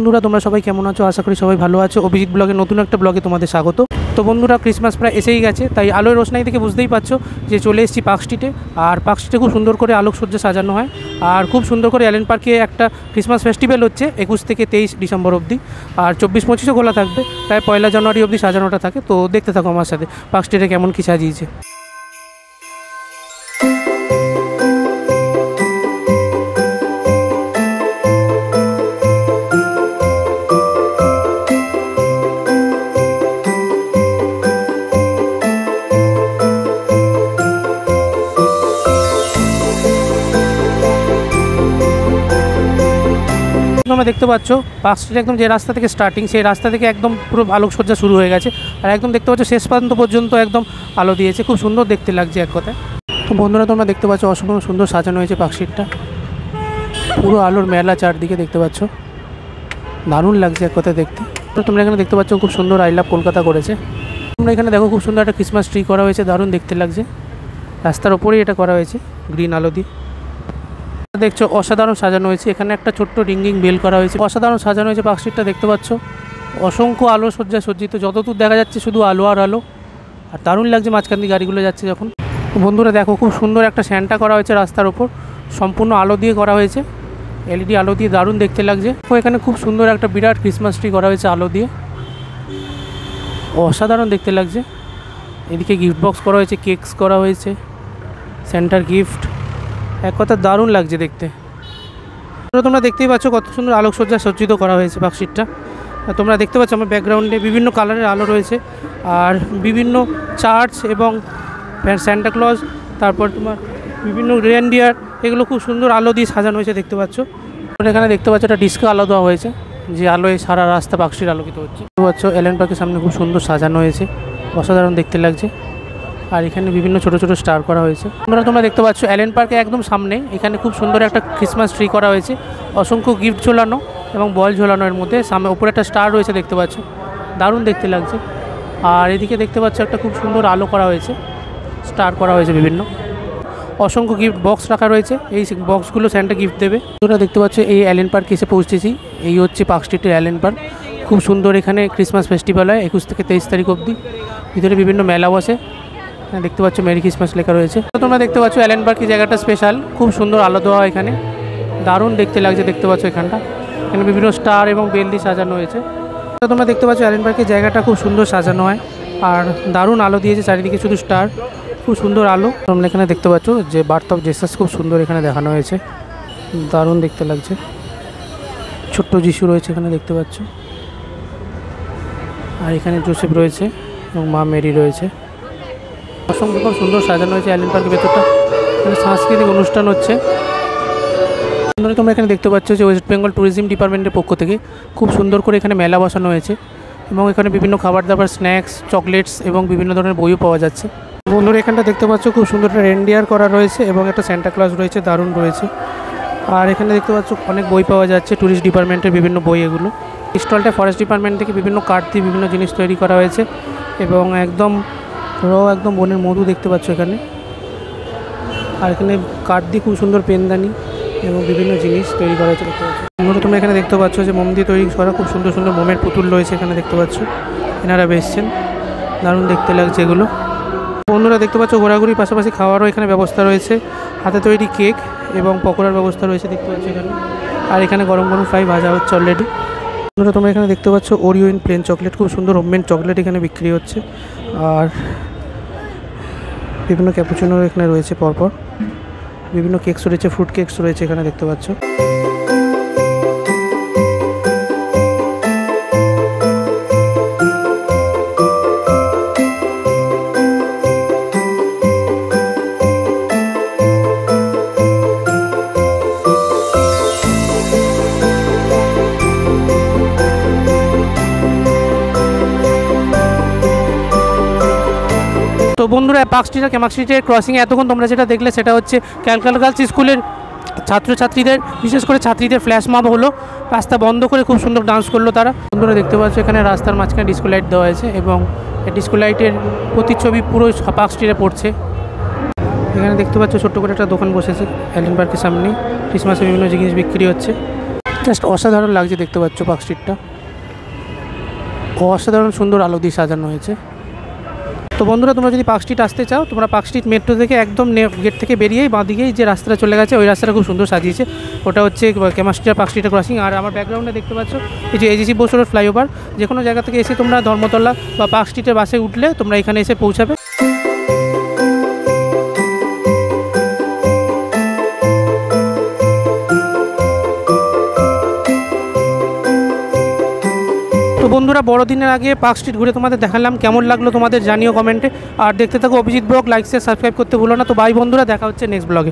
বন্ধুরা তোমরা সবাই কেমন আছো? আশা করি সবাই ভালো আছো। অভিজিৎ ব্লগের নতুন একটা ব্লগে তোমাদের স্বাগত। তো বন্ধুরা ক্রিসমাস প্রায় এসেই গেছে, তাই আলোয় রোশনাই থেকে বুঝতেই পারছো যে চলে এসেছি পার্ক স্ট্রিটে। আর পার্ক স্ট্রিটে খুব সুন্দর করে আলোকসজ্জা সাজানো হয়, আর খুব সুন্দর করে অ্যালেন পার্কে একটা ক্রিসমাস ফেস্টিভ্যাল হচ্ছে 21 থেকে 23 ডিসেম্বর অবধি, আর 24-25 খোলা থাকবে, প্রায় 1 জানুয়ারি অবধি সাজানোটা থাকে। তো দেখতে থাকো আমার সাথে পার্ক স্ট্রিটে কেমন কী সাজিয়েছে। তোমরা দেখতে পাচ্ছ পার্ক স্ট্রিট একদম যে রাস্তা থেকে স্টার্টিং, সেই রাস্তা থেকে একদম পুরো আলোকসজ্জা শুরু হয়ে গেছে, আর একদম দেখতে পাচ্ছ শেষ প্রান্ত পর্যন্ত একদম আলো দিয়েছে, খুব সুন্দর দেখতে লাগছে এক কথায়। তো বন্ধুরা তোমরা দেখতে পাচ্ছ অসম্ভব সুন্দর সাজানো হয়েছে পার্ক স্ট্রিটটা, পুরো আলোর মেলা চারদিকে দেখতে পাচ্ছ, দারুণ লাগছে এক কথায় দেখতে। তো তোমরা এখানে দেখতে পাচ্ছ খুব সুন্দর আই লাভ কলকাতা করেছে। তোমরা এখানে দেখো খুব সুন্দর একটা ক্রিসমাস ট্রি করা হয়েছে, দারুণ দেখতে লাগছে, রাস্তার ওপরেই এটা করা হয়েছে গ্রিন আলো দিয়ে। দেখছো অসাধারণ সাজানো হয়েছে, এখানে একটা ছোট্ট রিঙ্গিং বেল করা হয়েছে, অসাধারণ সাজানো হয়েছে পার্ক স্ট্রিটটা দেখতে পাচ্ছ, অসংখ্য আলো সজ্জায় সজ্জিত, যতদূর দেখা যাচ্ছে শুধু আলো আর আলো, আর দারুণ লাগছে মাঝখান দিয়ে গাড়িগুলো যাচ্ছে যখন। বন্ধুরা দেখো খুব সুন্দর একটা স্যান্টা করা হয়েছে রাস্তার ওপর, সম্পূর্ণ আলো দিয়ে করা হয়েছে, এলইডি আলো দিয়ে, দারুণ দেখতে লাগছে। তো এখানে খুব সুন্দর একটা বিরাট ক্রিসমাস ট্রি করা হয়েছে আলো দিয়ে, অসাধারণ দেখতে লাগছে। এদিকে গিফট বক্স করা হয়েছে, কেকস করা হয়েছে, সেন্টার গিফট, এক কথা দারুণ লাগছে দেখতে। তোমরা দেখতেই পাচ্ছ কত সুন্দর আলোকসজ্জা সজ্জিত করা হয়েছে পার্ক স্ট্রিটটা। তোমরা দেখতে পাচ্ছ আমার ব্যাকগ্রাউন্ডে বিভিন্ন কালারের আলো রয়েছে, আর বিভিন্ন চার্চ এবং স্যান্টা ক্লজ, তারপর তোমার বিভিন্ন রেনডিয়ার, এগুলো খুব সুন্দর আলো দিয়ে সাজানো হয়েছে দেখতে পাচ্ছ। এখানে দেখতে পাচ্ছ একটা ডিস্কো আলো দেওয়া হয়েছে, যে আলোয় সারা রাস্তা পার্ক স্ট্রিট আলোকিত হচ্ছে। দেখতে পাচ্ছ অ্যালেন পার্কের সামনে খুব সুন্দর সাজানো হয়েছে, অসাধারণ দেখতে লাগছে, আর এখানে বিভিন্ন ছোট ছোট স্টার করা হয়েছে। তোমরা দেখতে পাচ্ছ অ্যালেন পার্কে একদম সামনে এখানে খুব সুন্দর একটা ক্রিসমাস ট্রি করা হয়েছে, অসংখ্য গিফট ঝোলানো এবং বল ঝোলানো, এর মধ্যে সামনে উপরে একটা স্টার রয়েছে দেখতে পাচ্ছ, দারুণ দেখতে লাগছে। আর এদিকে দেখতে পাচ্ছ একটা খুব সুন্দর আলো করা হয়েছে, স্টার করা হয়েছে বিভিন্ন, অসংখ্য গিফট বক্স রাখা রয়েছে, এই বক্সগুলো স্যান্টা গিফট দেবে। তোমরা দেখতে পাচ্ছ এই অ্যালেন পার্কে এসে পৌঁছেছি, এই হচ্ছে পার্ক স্ট্রিটের অ্যালেন পার্ক। খুব সুন্দর এখানে ক্রিসমাস ফেস্টিভ্যাল হয় 21 থেকে 23 তারিখ অবধি, ভিতরে বিভিন্ন মেলা বসে, দেখতে পাচ্ছ মেরি ক্রিসমাস লেখা রয়েছে। তোমরা দেখতে পাচ্ছ অ্যালেন পার্ক জায়গাটা স্পেশাল, খুব সুন্দর আলো দেওয়া এখানে, দারুণ দেখতে লাগছে দেখতে পাচ্ছ এখানটা, এখানে বিভিন্ন স্টার এবং বেল দিয়ে সাজানো হয়েছে। তোমরা দেখতে পাচ্ছ অ্যালেন পার্কের জায়গাটা খুব সুন্দর সাজানো হয়, আর দারুণ আলো দিয়েছে চারিদিকে, শুধু স্টার, খুব সুন্দর আলো। তোমরা এখানে দেখতে পাচ্ছ যে বার্থ অফ জেসাস খুব সুন্দর এখানে দেখানো হয়েছে, দারুণ দেখতে লাগছে, ছোট্ট যিশু রয়েছে এখানে দেখতে পাচ্ছ, আর এখানে জোসেফ রয়েছে এবং মা মেরি রয়েছে। অসংখ্য খুব সুন্দর সাজানো হয়েছে অ্যালেন পার্কের ভেতরটা, এখানে সাংস্কৃতিক অনুষ্ঠান হচ্ছে। তোমরা এখানে দেখতে পাচ্ছ যে ওয়েস্ট বেঙ্গল ট্যুরিজম ডিপার্টমেন্টের পক্ষ থেকে খুব সুন্দর করে এখানে মেলা বসানো হয়েছে, এবং এখানে বিভিন্ন খাবার দাবার, স্ন্যাক্স, চকলেটস এবং বিভিন্ন ধরনের বইও পাওয়া যাচ্ছে। বন্ধুরা এখানটা দেখতে পাচ্ছ খুব সুন্দর একটা রেনডিয়ার করা রয়েছে এবং একটা স্যান্টা ক্লজ রয়েছে, দারুণ রয়েছে। আর এখানে দেখতে পাচ্ছ অনেক বই পাওয়া যাচ্ছে, ট্যুরিস্ট ডিপার্টমেন্টের বিভিন্ন বই এগুলো। স্টলটা ফরেস্ট ডিপার্টমেন্ট থেকে বিভিন্ন কাঠ দিয়ে বিভিন্ন জিনিস তৈরি করা হয়েছে, এবং একদম একদম বনের মধু দেখতে পাচ্ছ এখানে, আর এখানে কাঠ দিয়ে খুব সুন্দর পেনদানি এবং বিভিন্ন জিনিস তৈরি করা হয়েছে দেখতে পাচ্ছ। তোমরা এখানে দেখতে পাচ্ছ যে মোম দিয়ে তৈরি করা খুব সুন্দর সুন্দর মোমের পুতুল রয়েছে এখানে দেখতে পাচ্ছ, এনারা বেসছেন, দারুণ দেখতে লাগছে এগুলো। বন্ধুরা দেখতে পাচ্ছ ঘোরাঘুরির পাশাপাশি খাওয়ারও এখানে ব্যবস্থা রয়েছে, হাতে তৈরি কেক এবং পকোড়ার ব্যবস্থা রয়েছে দেখতে পাচ্ছ এখানে, আর এখানে গরম গরম ফ্রাই ভাজা হচ্ছে অলরেডি। বন্ধুরা তোমরা এখানে দেখতে পাচ্ছ ওরিও ইন প্লেন চকলেট, খুব সুন্দর হোমমেড চকলেট এখানে বিক্রি হচ্ছে, আর বিভিন্ন ক্যাপুচিনো এখানে রয়েছে পরপর, বিভিন্ন কেকস রয়েছে, ফ্রুট কেকস রয়েছে এখানে দেখতে পাচ্ছ। তো বন্ধুরা পার্ক স্ট্রিট আর ক্যামাক স্ট্রিটের ক্রসিংয়ে এতক্ষণ তোমরা যেটা দেখলে সেটা হচ্ছে ক্যালকাটা গার্লস স্কুলের ছাত্রছাত্রীদের, বিশেষ করে ছাত্রীদের ফ্ল্যাশ মব হলো, রাস্তা বন্ধ করে খুব সুন্দর ডান্স করলো তারা। বন্ধুরা দেখতে পাচ্ছ এখানে রাস্তার মাঝখানে ডিস্কো লাইট দেওয়া হয়েছে, এবং এই ডিস্কো লাইটের প্রতিচ্ছবি পুরো পার্ক স্ট্রিটে পড়ছে। এখানে দেখতে পাচ্ছ ছোট্ট করে একটা দোকান বসেছে অ্যালেন পার্কের সামনে, ক্রিসমাসের বিভিন্ন জিনিস বিক্রি হচ্ছে। জাস্ট অসাধারণ লাগছে, দেখতে পাচ্ছ পার্ক স্ট্রিটটা অসাধারণ সুন্দর আলো দিয়ে সাজানো হয়েছে। তো বন্ধুরা, তোমরা যদি পার্ক স্ট্রিট আসতে চাও, তোমরা পার্ক স্ট্রিট মেট্রো থেকে একদম গেট থেকে বেরিয়েই বাঁদিকেই যে রাস্তাটা চলে গেছে, ওই রাস্তাটা খুব সুন্দর সাজিয়েছে। ওটা হচ্ছে কেমাস্টিয়ার পার্ক স্ট্রিটের ক্রসিং। আর আমার ব্যাকগ্রাউন্ডে দেখতে পাচ্ছ এই যে এজিসি বোস রোড ফ্লাইওভার। যে কোনো জায়গা থেকে এসে তোমরা ধর্মতলা বা পার্ক স্ট্রিটের বাসে উঠলে তোমরা এখানে এসে পৌঁছাবে। তো বন্ধুরা, বড়দিনের আগে পার্ক স্ট্রিট ঘুরে তোমাদের দেখালাম, কেমন লাগলো তোমাদের জানিও কমেন্টে। আর দেখতে থাকো Abhijit blog, like share subscribe করতে ভুলো না। তো বাই বন্ধুরা, দেখা হচ্ছে নেক্সট ব্লগে।